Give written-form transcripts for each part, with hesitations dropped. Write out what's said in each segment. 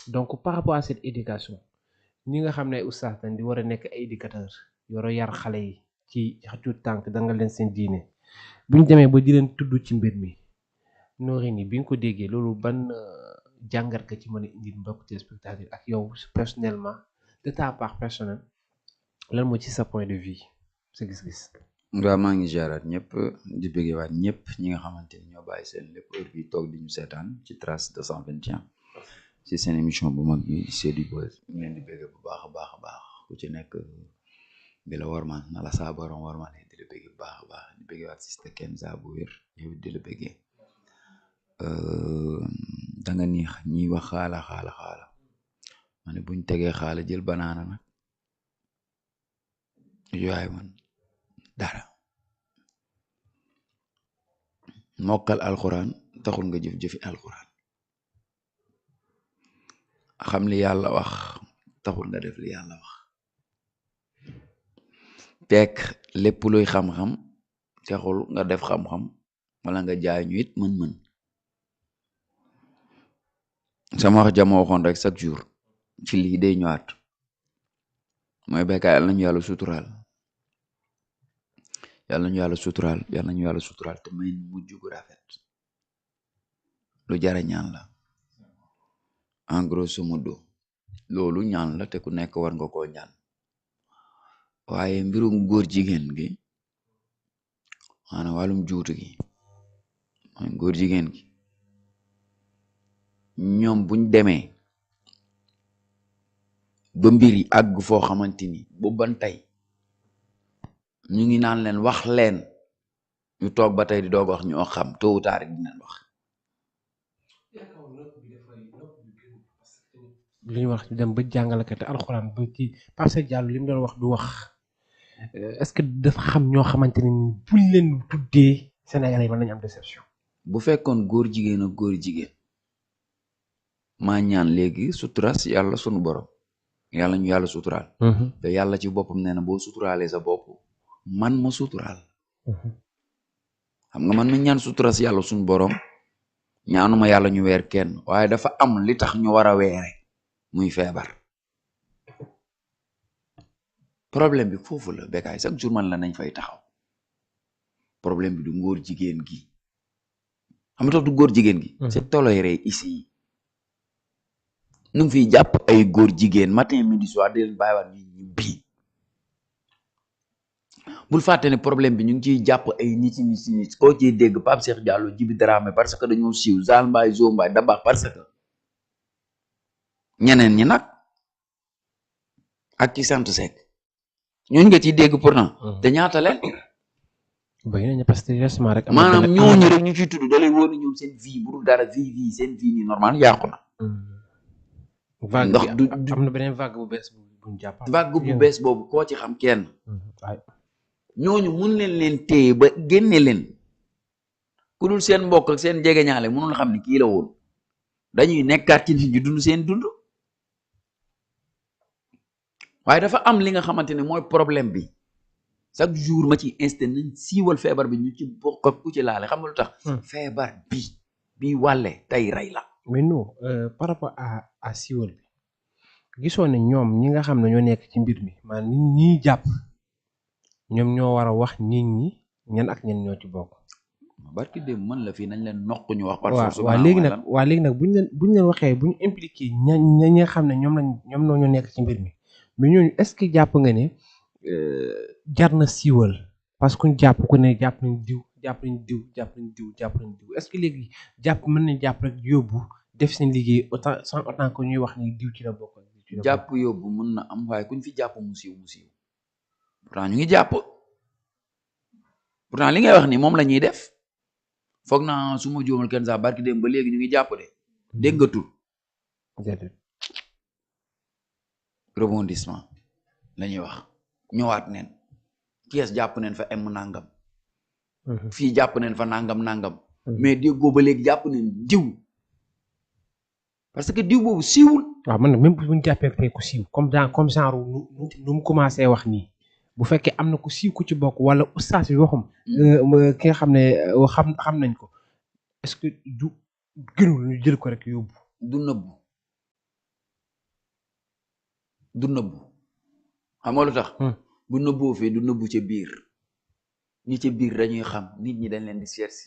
donc par rapport à cette éducation ñi nga xam ne ay oustaz dañ di war a nekk ay éducateur yoro yar xale yi ci xëccu tànk da nga leen seen diine bu ñu demee ba di leen tudd ci mbir mi noori ni bi nga ko déggee loolu ban jàngat nga ci mën a indi mbokk téléspectateur ak yow personnellement de ta part personnelle lan moo ci sa point de vue sa gis-gis. waaw maa ngi jaaraat ñëpp di bëggewaat ñëpp ñi nga xamante ni ñoo bàyyi seen lépp heure bi toog di ñu seetaan ci Trace 221 ci seen émission bu mag bi C'est du Buzz ñu leen di bëgge bu baax a baax a baax ku ci nekk bi la warman na la saa borom warman di la bëgge bu baax a baax di bëggewaat Sista Kenza bu wér yow di la bëgge da nga ni ñiy wax xaala ma ne buñ tegee xaala jël banaana nag yooyu man dara mokkal alxuraan taxul nga jëf-jëfi alxuraan xam li yàlla wax taxul nga def li yàlla wax tekk lépp luy xam-xam taxul nga def xam-xam wala nga jaay ñu it mën-mën sama wax jama waxoon rek chaque jour ci lii day ñëwaat mooy béykat yàlla nañu yàlla suturaal yàlla nañu yàlla suturaal te may mujj gu rafet lu jara ñaan la en grosso modo loolu ñaan la te ku nekk war nga koo ñaan waaye mbirum góor jigéen gi maanaam wàllum juutu gi mooy góor jigéen gi ñoom buñ demee ba mbir yi àgg foo xamante ni bu ban tey ñu ngi naan leen wax leen ñu toog ba tey di doog wax ñoo xam tôt ou tard dinañ wax. li ñu wax dem ba jàngalekat alxuraan ba ci Pape Diallo li mu doon wax du wax est-ce que dafa xam ñoo xamante ne ni buñ leen tuddee Sénégalais yi mën nañu am déception. bu fekkoon góor jigéen ak góor jigéen maa ñaan léegi suturas yàlla sunu borom yàlla ñu yàlla suturaal. te yàlla ci boppam nee na boo suturaalee sa bopp man ma suturaal. xam nga man mi ñaan suturas yàlla sunu borom ñaanuma yàlla ñu weer kenn waaye dafa am li tax ñu war a weere muy feebar. problème bi foofu la Bécaye chaque jour man la nañ fay taxaw problème bi du ngóor jigéen gi xam nga tax du góor jigéen gi. c'est toléré ici. nu ngi fiy jàpp ay góor jigéen matin midi soir di leen bàyyiwaat ñu bii bul fàtte ne problème bi ñu ngi ciy jàpp ay nit koo ciy dégg Pape Cheikh Diallo Djibi Dramé parce que dañoo siiw Zal Mbaye Zo Mbaye Dabax parce que ñeneen ñi nag ak ci sant Seck ñooñu nga ciy dégg pourtant te ñaata leen. bëri nañu parce que récemment rek. maanaam ñooñu rek ñu ciy tudd da lay wóor ne ñoom seen vie bu dul dara vie seen vie ni normal yàqu na. vague ndax du am na beneen vague bu bees bu ñu jàpp. vague bu bees boobu koo ci xam kenn. ñooñu mun leen téye ba génne leen ku dul seen mbokk ak seen jegeñaale mënul xam ni kii la woon dañuy nekkaat ci nit ñi dund seen dund waaye dafa am li nga xamante ne mooy problème bi chaque jour ma ci instant nañ siiwal feebar bi ñu ci bokk ak ku ci laale xam nga lu tax. feebar bi wàlle tey rey la. mais non par rapport à siiwal bi gisoo ne ñoom ñi nga xam ne ñoo nekk ci mbir mi maanaam nit ñi jàpp ñoom ñoo war a wax nit ñi ñan ak ñan ñoo ci bokk. barki dem man la fii nañ leen nokk ñu wax. par force waaw léegi nag buñ leen waxee buñ impliqué ña nga xam ne ñoom ñoo nekk ci mbir mi mais ñooñu est-ce que jàpp nga ne jar na siiwal parce que jàpp ku ne jàpp nañ diw est-ce que léegi jàpp mën nañ jàpp rek yóbbu def seen liggéey sans autant que ñuy wax ni diw ci la bokk. jàpp yóbbu mën na am waaye kuñ fi jàpp mu siiw pourtant ñu ngi jàpp pourtant li ngay wax ni moom la ñuy def foog naa su ma jóomal kenn sax barki dem ba léegi ñu ngi jàpp de dégg nga tur rebondissement la ñuy wax ñëwaat neen kees jàpp neen fa em nangam fii jàpp neen fa nangam mais déggoo ba léegi jàpp neen diw parce que diw boobu siiwul. waaw man nag même bu ñu jàppee ku siiw comme genre nu mu commencé wax nii bu fekkee am na ku siiw ku ci bokk wala ustaas bi waxum ki nga xam ne xam nañ ko est-ce que du gënul ñu jël ko rek yóbbu. du nëbbu du nëbbu xam nga lu tax bu nëbboo fii du nëbbu ca biir ñi ca biir dañuy xam nit ñi dañ leen di seet si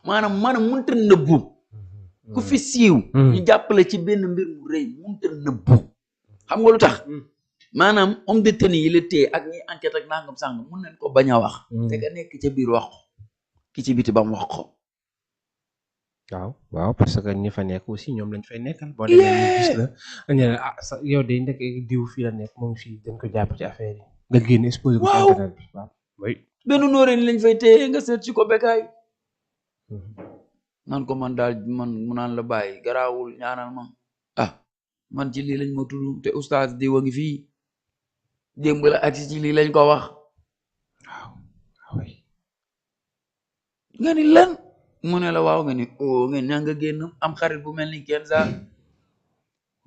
maanaam munta nëbbu ku fi siiw ñu jàppale ci benn mbir mu rëy munta nëbbu xam nga lu tax maanaam homme de tenue yi la téye ak ñi enquête ak nangam sàngam mun nañ ko bañ a wax te nga nekk ca biir wax ko ki ci biti ba mu wax ko waaw parce que ñi fa nekk aussi ñoom lañ fay nekkal boo demee ñu gis la ñu ne yow de ndek diw fii la nekk moom fii dañ ko jàpp ci affaire yi nga génn exposé ko ci internet bi waaw benn nóoree ni lañ fay téye nga seet ci ko Bécaye naan ko man daal man mu naan la bàyyi garaawul ñaanal ma man ci lii lañ ma tudd te oustaz diw a ngi fii démb la ak ci lii lañ ko wax nga ni lan mu ne la waaw nga ni nga ña nga génn am xarit bu mel ni Kenza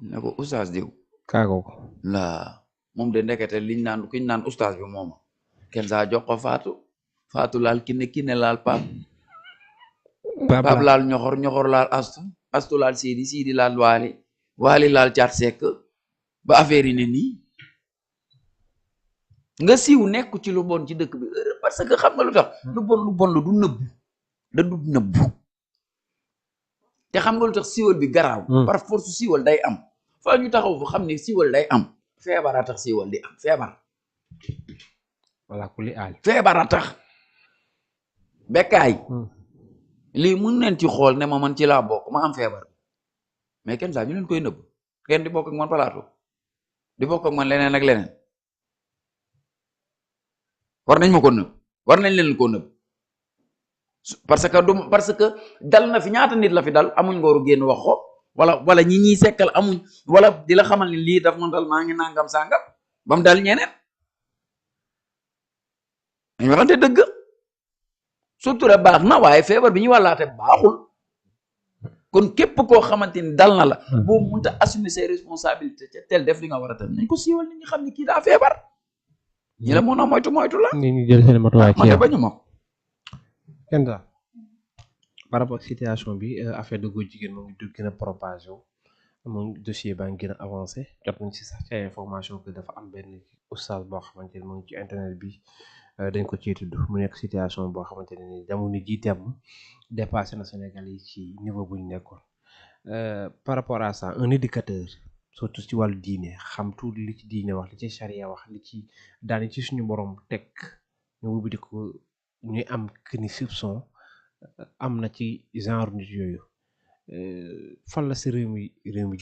ne ko oustaz diw kaago ko la moom de ndekete liñ naan oustaz bi mooma Kenza jox ko Fatou laal Kiné laal Pape laal ñoxor laal astu laal Sidi laal Waly laal Thiat Seck ba affaire yi ne nii nga siiw nekk ci lu bon ci dëkk bi parce que xam nga lu tax lu bon lu du nëbbu da du nëbbu te xam nga lu tax siiwal bi garaaw par force siiwal day am fa ñu taxaw fa xam ne siiwal day am feebar a tax siiwal di am feebar wala ku li aal feebar a tax Bécaye lii mun neen ci xool ne ma man ci laa bokk ma am feebar mais kenn saa ñu leen koy nëbb kenn di bokk ak man plateau di bokk ak man leneen ak leneen war nañ ma ko nëbb war nañ leen ko nëbb parce que dal na fi ñaata nit la fi dal amuñ ngooru génn wax ko wala ñi sekkal amuñ wala di la xamal ni lii daf ma dal maa ngi nangam sangam ba mu dal ñeneen dañ waxante dëgg sutura baax na waaye feebar bi ñu wàllaate baaxul kon képp koo xamante ni dal na la boo mënta assumer ses responsabilités ca tel def li nga war a def nañ ko siiwal nit ñi xam ni kii daa feebar ñi la mën a moytu la nit ñi jël seen matuwaay ci yow bañu ma Kenza par rapport ak situation bi affaire de góor jigéen moom du gën a propagé wu moom dossier baa ngi gën a avancé jot nañ si sax ci ay information que dafa am benn oustaz boo xamante ni mu ngi ci internet bi dañ ko ciy tudd mu nekk situation boo xamante ne ni jamono ji temm dépassé na Sénégal yi ci niveau bu ñu nekkoon par rapport à ça un éducateur surtout ci wàllu diine xam tout li ci diine wax li ci charia wax li ci daani ci suñu borom teg ñu wubbi ko ñuy am këni soupçon am na ci genre nit yooyu fan la si réew mi